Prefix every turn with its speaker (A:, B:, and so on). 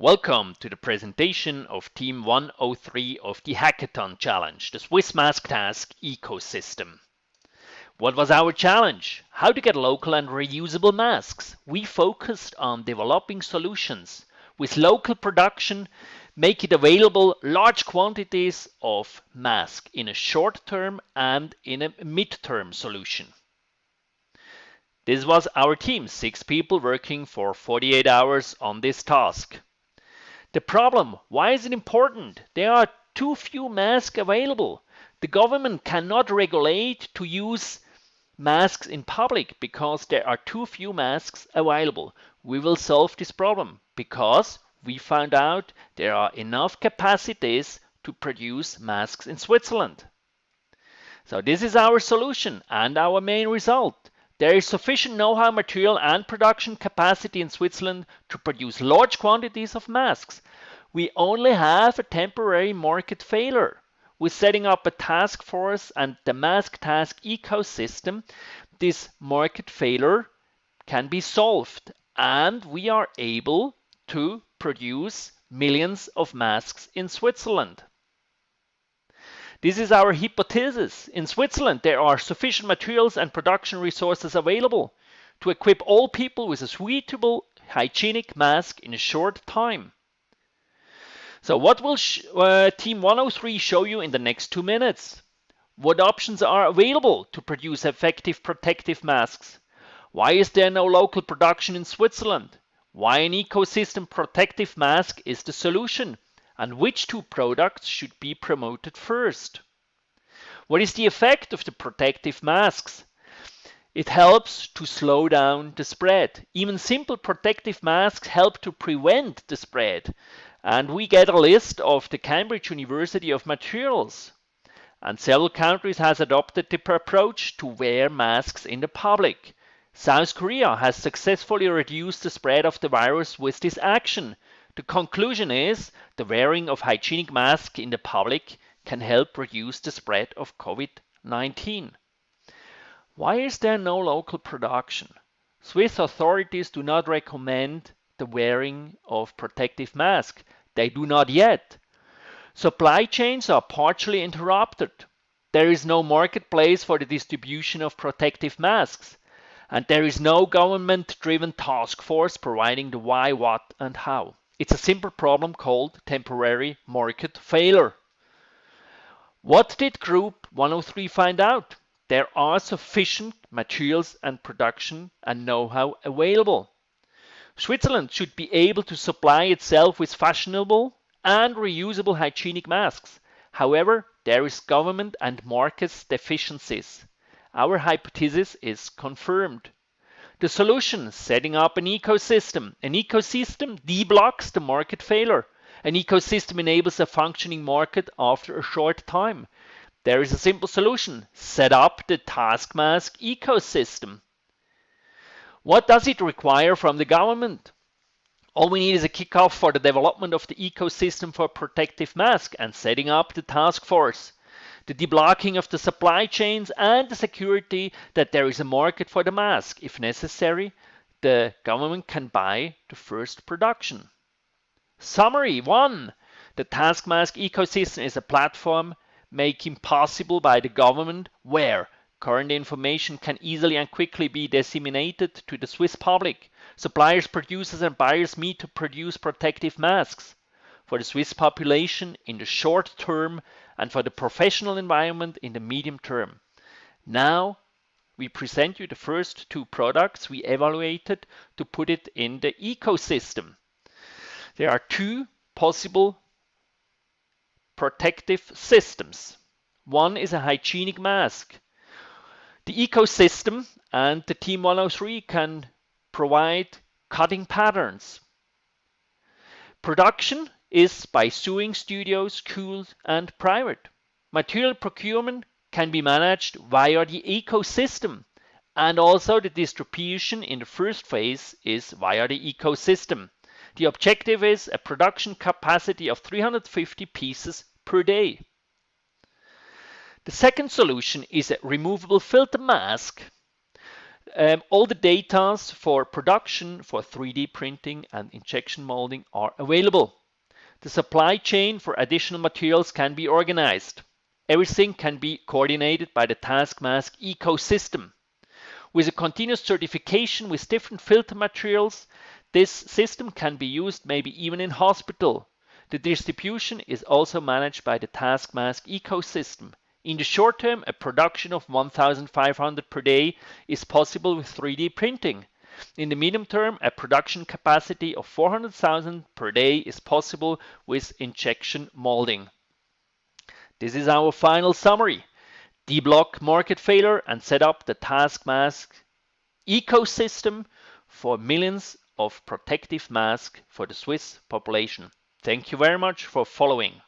A: Welcome to the presentation of Team 103 of the Hackaton Challenge, the Swiss MaskTask ecosystem. What was our challenge? How to get local and reusable masks. We focused on developing solutions with local production, make it available large quantities of mask in a short-term and in a mid-term solution. This was our team, 6 people working for 48 hours on this task. The problem, why is it important? There are too few masks available. The government cannot regulate to use masks in public because there are too few masks available. We will solve this problem because we found out there are enough capacities to produce masks in Switzerland. So this is our solution and our main result. There is sufficient know-how, material and production capacity in Switzerland to produce large quantities of masks. We only have a temporary market failure. With setting up a task force and the MaskTask ecosystem, this market failure can be solved and we are able to produce millions of masks in Switzerland. This is our hypothesis. In Switzerland, there are sufficient materials and production resources available to equip all people with a suitable hygienic mask in a short time. So what will Team 103 show you in the next 2 minutes? What options are available to produce effective protective masks? Why is there no local production in Switzerland? Why an ecosystem protective mask is the solution? And which 2 products should be promoted first? What is the effect of the protective masks? It helps to slow down the spread. Even simple protective masks help to prevent the spread. And we get a list of the Cambridge University of Materials. And several countries has adopted the approach to wear masks in the public. South Korea has successfully reduced the spread of the virus with this action. The conclusion is the wearing of hygienic masks in the public can help reduce the spread of COVID-19. Why is there no local production? Swiss authorities do not recommend the wearing of protective masks. They do not yet. Supply chains are partially interrupted. There is no marketplace for the distribution of protective masks. And there is no government-driven task force providing the why, what, and how. It's a simple problem called temporary market failure. What did Group 103 find out? There are sufficient materials and production and know-how available. Switzerland should be able to supply itself with fashionable and reusable hygienic masks. However, there is government and market deficiencies. Our hypothesis is confirmed. The solution, setting up an ecosystem. An ecosystem deblocks the market failure. An ecosystem enables a functioning market after a short time. There is a simple solution. Set up the task mask ecosystem. What does it require from the government? All we need is a kickoff for the development of the ecosystem for protective masks and setting up the task force. The deblocking of the supply chains and the security that there is a market for the mask. If necessary, the government can buy the first production. Summary 1. The task mask ecosystem is a platform making possible by the government where current information can easily and quickly be disseminated to the Swiss public. Suppliers, producers and buyers meet to produce protective masks for the Swiss population in the short term and for the professional environment in the medium term. Now we present you the first 2 products we evaluated to put it in the ecosystem. There are 2 possible protective systems. One is a hygienic mask. The ecosystem and the Team 103 can provide cutting patterns. Production is by sewing studios, schools and private. Material procurement can be managed via the ecosystem, and also the distribution in the first phase is via the ecosystem. The objective is a production capacity of 350 pieces per day. The second solution is a removable filter mask. All the data for production for 3D printing and injection molding are available. The supply chain for additional materials can be organized. Everything can be coordinated by the TaskMask ecosystem. With a continuous certification with different filter materials, this system can be used maybe even in hospital. The distribution is also managed by the TaskMask ecosystem. In the short term, a production of 1,500 per day is possible with 3D printing. In the medium term, a production capacity of 400,000 per day is possible with injection molding. This is our final summary. Deblock market failure and set up the TaskMask ecosystem for millions of protective masks for the Swiss population. Thank you very much for following.